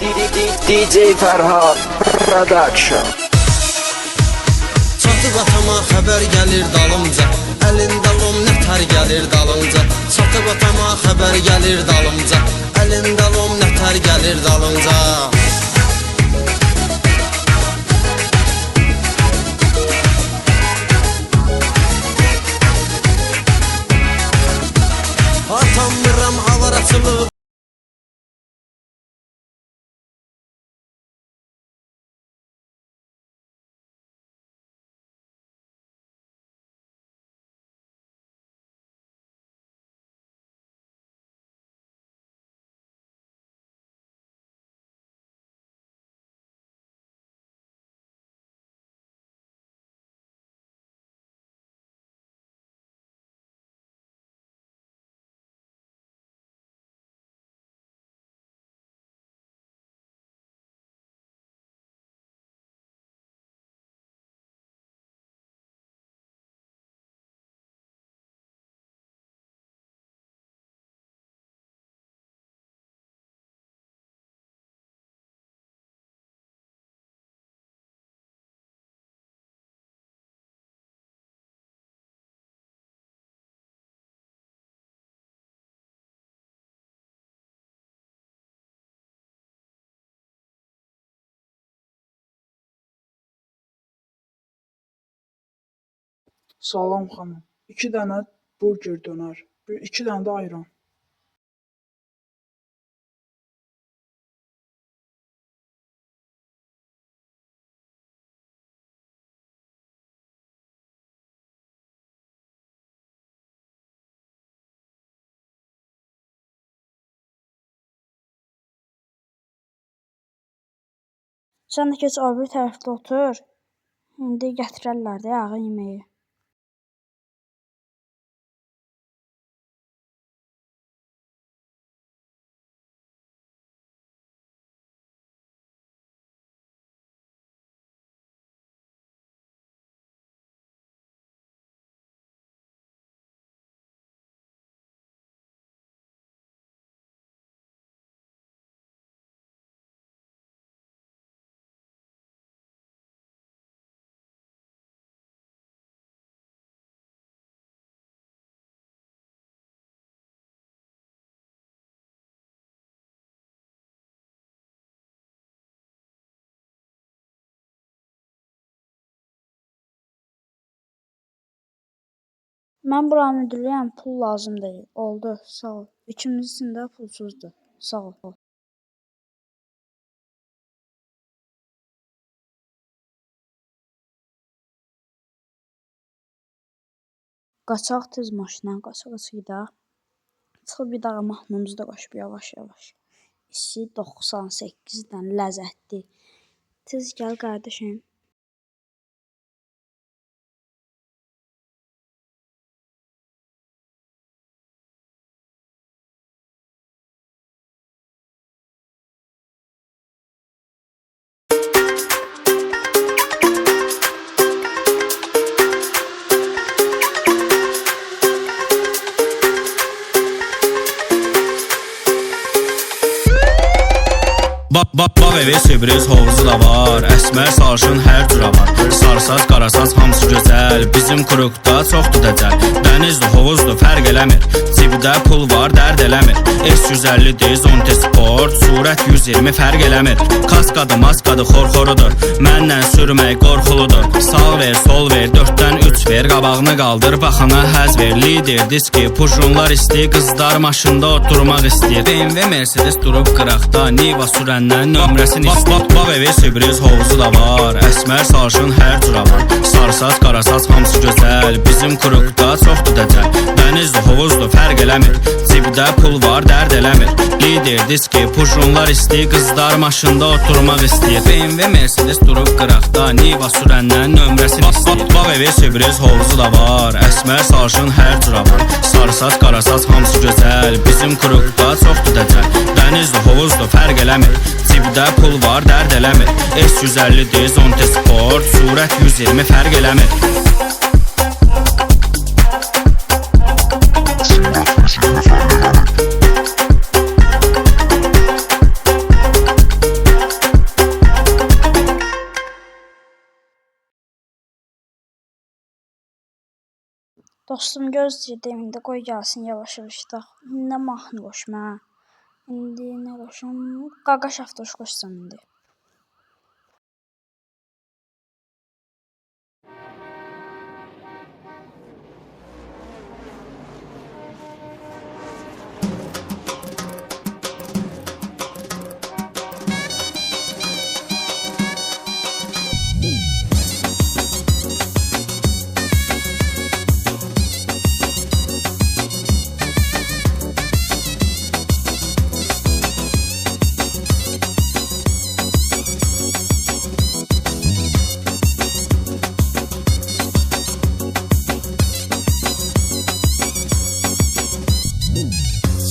DJ Ferhat Production. Çatıb atama xəbər gəlir dalımca, əlində lom nətər gəlir dalımca. Çatıb atama xəbər gəlir dalımca, əlində lom nətər gəlir dalımca. Atamıram avar açılıb. Salam xanım. 2 dənə burger dönər. 2 dənə də ayran. Sən də keç o biri tərəfdə otur. İndi gətirərlər də yağı yeməyi. Mən buranın müdürüyəm, pul lazım deyil. Oldu, sağ ol. İkimizin də pulsuzdur. Sağ ol. Qaçaq tez maşına, qaça gedək. Çıxıb bir daha mahnımızı da qoşub yavaş-yavaş. İsi 98-dən ləzzətli. Tez gəl qardaşım. Bağ evi, sürpriz hovuzu da var. Əsmər sarışın hər cürə var. Sarısaz, qarasaz hamısı gözəl. Bizim kurukda çoxdur dəcəl. Dənizdir, hovuzdur, fərq eləmir. Cibdə pul var, dərd eləmir. S150 Zonte Sport, surət 120 fərq eləmir. Kaskadı, maskadı, xorxorudur. Məndən sürmək qorxuludur. Sağ ver, sol ver, 4-dən 3 ver. Qabağını qaldır, baxana həz ver. Lider, diski, pujunlar istəyir. Qızlar maşında oturmaq istəyir. BMW, Mercedes durub qıraqda. Niva sürəndən nömrəsini istəyir. Bağ evi, sürpriz hovuzu da var. Əsmər sarışın hər cürə var. Sarısaz, qarasaz hamısı gözəl. Bizim kurukda çoxdur dəcəl. Dənizdir, hovuzdur, fərq eləmir. Cibdə pul var, dərd eləmir. Lider, diski, pujunlar istəyir. Qızlar maşında oturmaq istəyir. BMW, Mercedes durub qıraqda. Niva sürəndən nömrəsini istəyir. Bağ evi, sürpriz hovuzu da var. Əsmər sarışın hər cürə var. Sarısaz, qarasaz hamısı gözəl. Bizim kurukda çoxdur dəcəl. Dənizdir, hovuzdur, fərq eləmir. Cibdə pul var, dərd eləmir. S150 Zonte Sport, surət 120 fərq eləmir. Dostum gözləyirdim, indi qoy gəlsin yavaş-yavaş gedək. Nə mahnı qoşma. İndi nə qoşum? Qaqaş Avtoş qoşsam indi.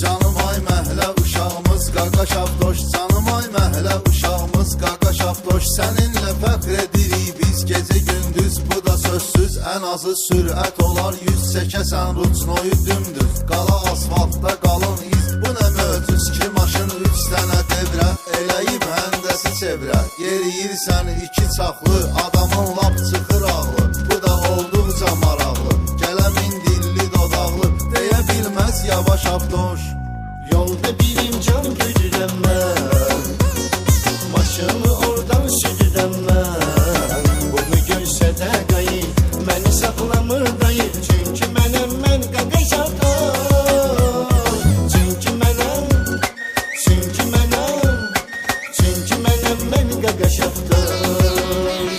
Canım ay məhlə uşağımız Qaqaş Avtoş. Canım ay məhlə uşağımız Qaqaş Avtoş. Səninlə fəxr edirik biz gecə gündüz. Bu da sözsüz ən azı sürət olar 100. Çəkəsən ruçnoyu dümdüz, qala asfaltda qalın iz. Bu nə möcüz ki maşın 3 dənə devrə eləyib həndəsi çevrə. Yeriyirsən 2 çaxlı, adamın lap çıxır ağlı. Bu da olduqca maraqlı, gələmin dilli dodaqlı, deyə bilməz yavaş Avtoş. Yolda birim can güdürəm mən, maşını oradan südürəm mən. Bunu görsə də qayıt, məni saxlamır dayı. Çünki mənəm mən Qaqaş Avtoş. Çünki mənəm mən Qaqaş Avtoş.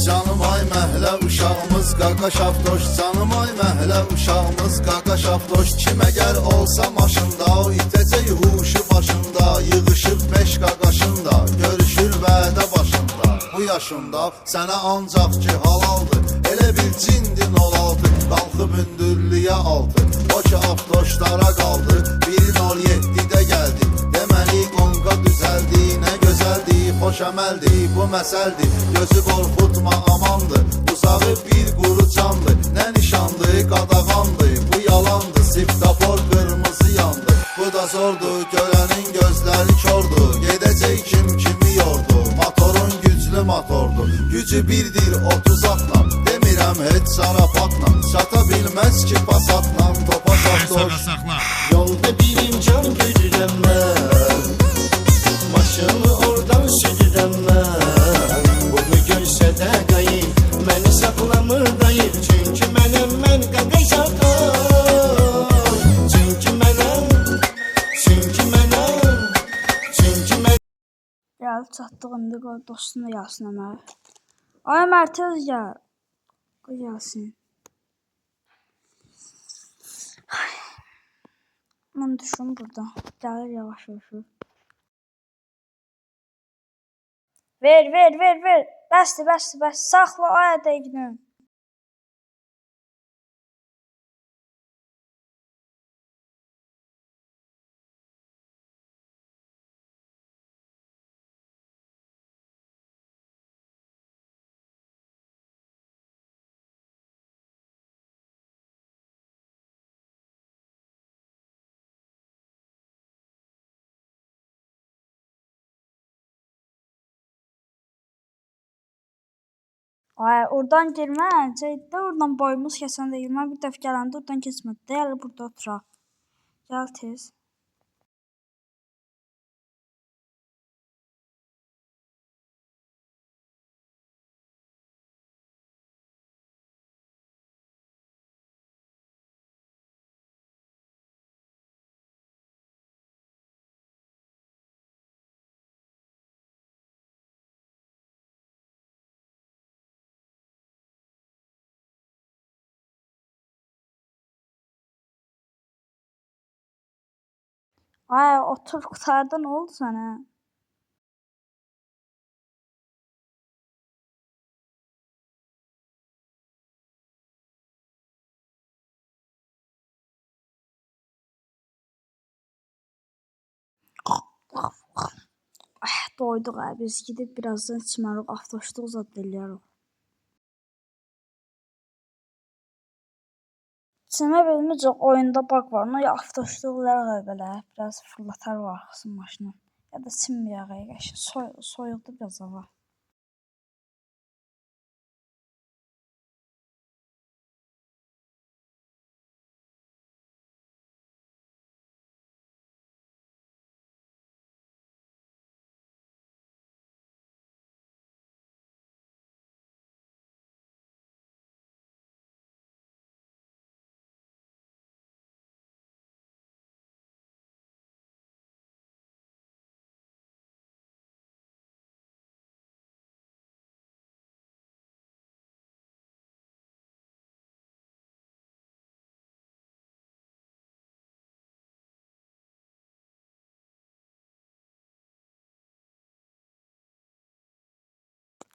Canım ay məhlə uşağımız Qaqaş Avtoş. Canım ay məhlə uşağımız Qaqaş Avtoş. Kim əgər olsa maşında, o itəcək huşu başında. Yığışıb 5 qaqaşında, görüşür vədə başında. Bu yaşında sənə ancaq ki halaldır, elə bil cindin olaldı. Qalxıb hündürlüyə altı, o ki Avtoşlara qaldı. Birin 07-də gəldi, deməli qonqa düzəldi. Nə gözəldi, xoş əməldi, bu məsəldir. Gözü qorxutma amandır, uzağı bir quru candır. Nə nişandı, qadağandı, bu yalandı. Siftapor qırmızı yandı, bu da zordur. Görənin gözləri kordur, gedəcək kim kimi yordu. Motorun güclü motordur, gücü birdir 30 atla. Demirəm heç zarapatla, çata bilməz ki pasatla. Topaş Avtoş. Yolda birim can güdürəm mən, maşını oradan südürəm mən. Bunu görsə də qayıt, məni saxlamır dayı. Çünki mənəm mən Qaqaş Avtoş. Çünki mənəm. Gəlib çatdıq indi qoy dostum da gəlsin Ömər. Ay Ömər tez gəl. Qoy gəlsin. Mən düşüm burada. Gəlir yavaş-yavaş. Ver. Bəsdir. Saxla ay dəqiqən. Ay oradan girmə, cəydə oradan boyumuz kəsən deyil. Mən bir dəfə gələndə oradan keçmədi. Gəl burada oturaq. Gəl tez. Ay otur qurtardı, nə oldu sənə? Doyduq biz gidib birazdan içmərik, Avtoşluq zad eləyərik. Sənə bilməyəcək oyunda bug var, nə Avtoşluq eləyə belə, biraz fırlatar vaxtsın maşını. Ya da çinməyək qəşəng, soyuqdu biraz hava.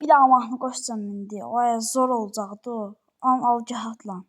Bir daha mahnı qoşsam indi. Ay zor olacaqdı o. Al gəhatlan.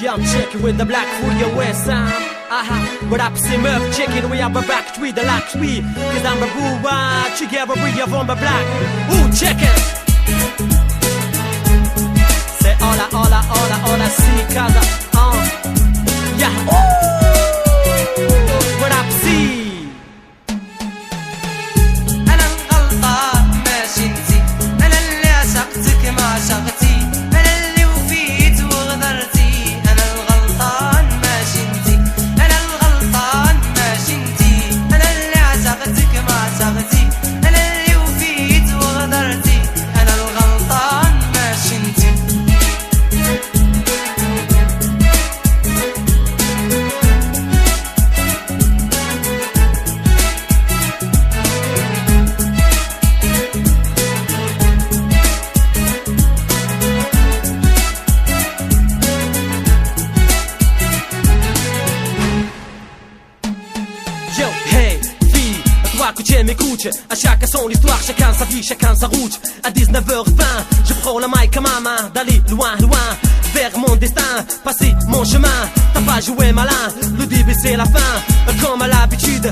Yeah, I'm checking with the black for your west sound. What up, c'est meuf, checking, we have a back with the lax we. Cause I'm a boo, together we are from the black. Ooh, check it. C'est hola, see, casa, yeah, ooh. What up, see. أنا الغلطان ماشي انتي، أنا اللي عشقتك ما عشقتي، أنا اللي وفيت وغدرتي. أنا الغلطان ماشي انتي، أنا الغلطان ماشي انتي، أنا اللي عشقتك ما عشقتي، أنا اللي وفيت وغدرتي. أنا الغلطان ماشي انتي. Yo, hey, fille, toi que tu m'écoutes. À chacun son histoire, chacun sa vie, chacun sa route. À 19h20, je prends la mic à ma main, d'aller loin, loin, vers mon destin, passer mon chemin. T'as pas joué malin, le début c'est la fin. Comme à l'habitude,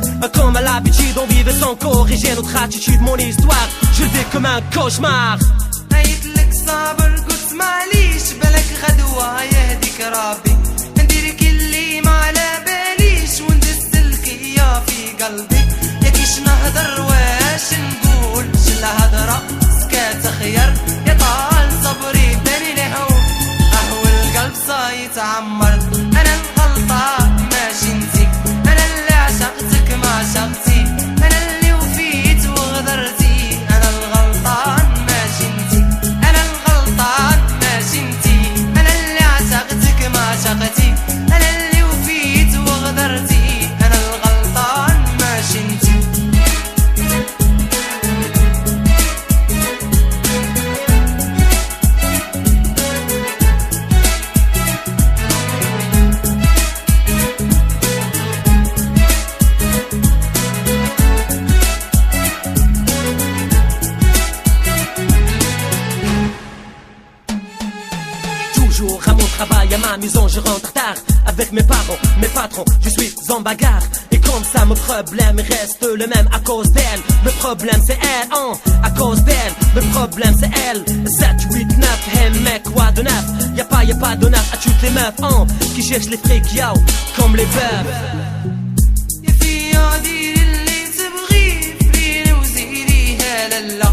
on vivait sans corriger notre attitude. Mon histoire, je le vis comme un cauchemar. قايتلك صابر قلت معليش بالك غدوة يهديك ربي نديرك اللي ما على باليش وندسلك يا في قلبي يا كيش نهضر واش نقول شل هضرة سكات خير يا طال صبري داني لهون اهو القلب صايتعمر انا الغلطة ماشي انتي انا اللي عشقتك ما عشقتي انا اللي وفيت وغدرتي انا الغلطان ماشي انتي انا الغلطان ماشي انتي انا اللي عشقتك ما عشقتي انا اللي وفيت وغدرتي انا الغلطان ماشي انتي. Toujours à mon travail, à ma maison, je rentre tard. Avec mes parents, mes patrons, je suis en bagarre. Et comme ça, mon problème reste le même à cause d'elle. Le problème c'est elle, à cause d'elle. Le problème c'est elle. 7, 8, 9, hey mec, quoi de neuf? Y'a pas de neuf à toutes les meufs, qui cherchent les frics, yo, comme les bœufs. يا فيا ديري اللي تبغيه فريني وزيريها لالا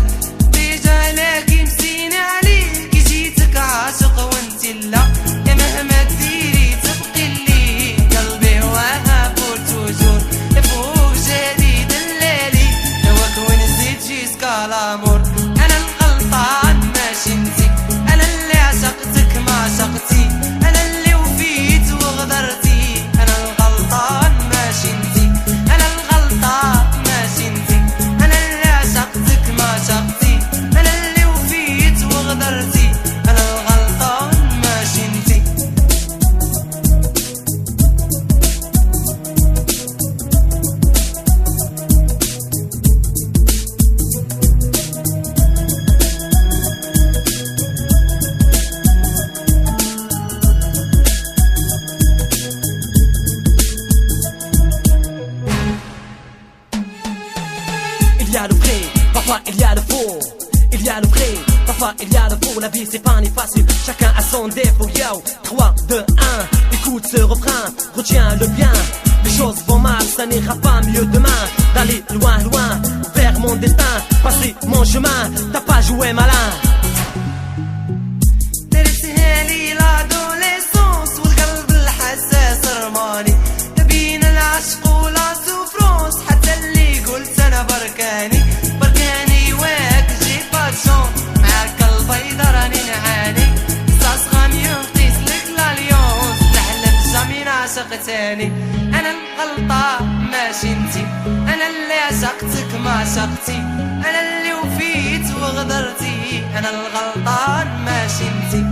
بيجا عليكي مسيني عليكي جيتك عاشق وانتي لا يا مهما ديري تبقي لي قلبي وهاب توجور يا فوق جديد الليلي هواك وين زيد جيسكا لامور انا الغلطان ماشي انتي انا اللي عشقتك ما عشقتي انا اللي وفيت وغدرتي انا الغلطان ماشي انتي انا الغلطان ماشي انتي انا اللي عشقتك ما عشقتي انا اللي وفيت وغدرتي انا الغلطان ماشي انتي. Il y a le vrai, parfois il y a le faux. Il y a le vrai, parfois il y a le faux. La vie c'est pas ni facile, chacun a son défaut. Yo, 3, 2, 1, écoute ce refrain, retiens le bien. Les choses vont mal, ça n'ira pas mieux demain. D'aller loin, loin, vers mon destin, passer mon chemin, t'as pas joué malin. درتها لي لادوليسونس والقلب الحساس رماني تبين العشق ولا سوفرونس حتى اللي قلت انا بركاني بركاني وين عاتبتني انا الغلطان ماشي انتي انا اللي عشقتك ما عشقتي انا اللي وفيت وغدرتي انا الغلطان ماشي انتي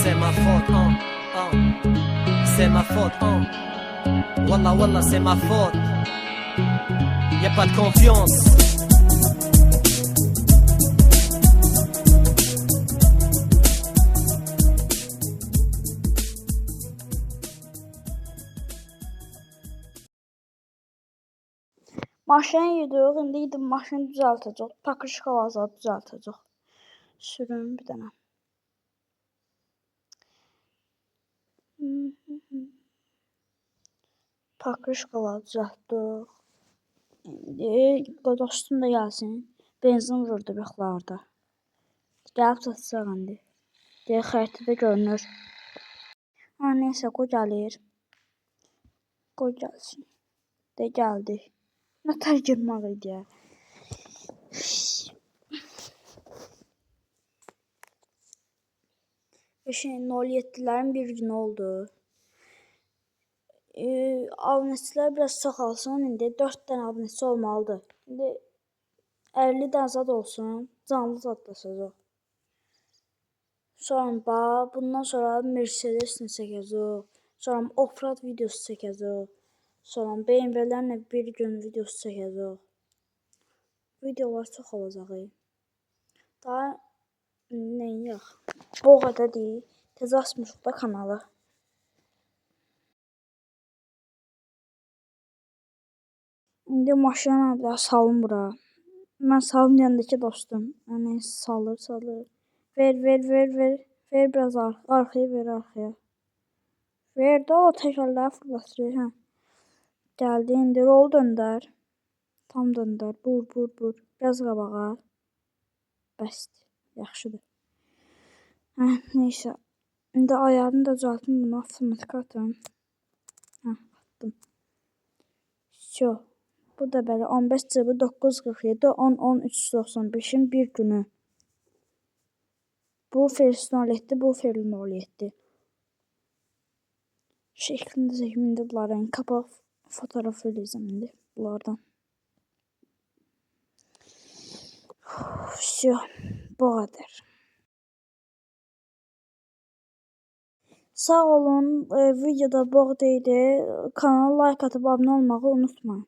C'est ma faute, c'est ma faute, Wallah, wallah, c'est ma faute. Y'a pas de confiance. Maşını yediyor, indi gidip maşını düzeltəcək. Pakışka vaza düzeltəcək. Sürün bir dənə. Pakışkalar düzeltdik. İndi dostum da gəlsin. Benzin vurdu bıxlarda. Gəlib çatacaq indi. Deyə xəritədə görünür. Neysə, qoy gəlir. Qoy gəlsin. De gəldi. Nətər girmək idi ya. Şimdi 07'lerin bir günü oldu. Abunəçilər biraz çoxalsın. İndi 4 dənə abunəçi olmalıdır. İndi 50 dənə zad olsun. Canlı zadlaşacaq. Sonra bundan sonra Mercedes'ini çəkəcək. Sonra offroad videosu çəkəcək. Sonra BMW'lərlə bir gün videosu çəkəcək. Videolar çox olacaq. Daha neyək? Bu qədər deyil. Tez açmışıq da kanalı. İndi maşına bir salım bura. Mən salım yanındakı dostum. Yəni salır. Ver. Ver biraz arxaya ver arxaya. Ver də o təkərləri fırlatır. Hə. Gəldi indi rol döndər. Tam döndər. Bur. Biraz qabağa. Bəsdir. Yaxşıdır. Neysə. İndi ayarını da düzəltdim. Bunu avtomatik atım. Attım. Şo. Bu da belə 15 cəbi 947 10 395'in bir günü. Bu Fers 07, bu Ferli 07. Şeklinde çəkimində bunların kapaq fotoğrafı eləyəcəm indi bunlardan. Şo. Bu qədər. Sağ olun. Videoda bu deyildi. Kanala like atıp abone olmağı unutmayın.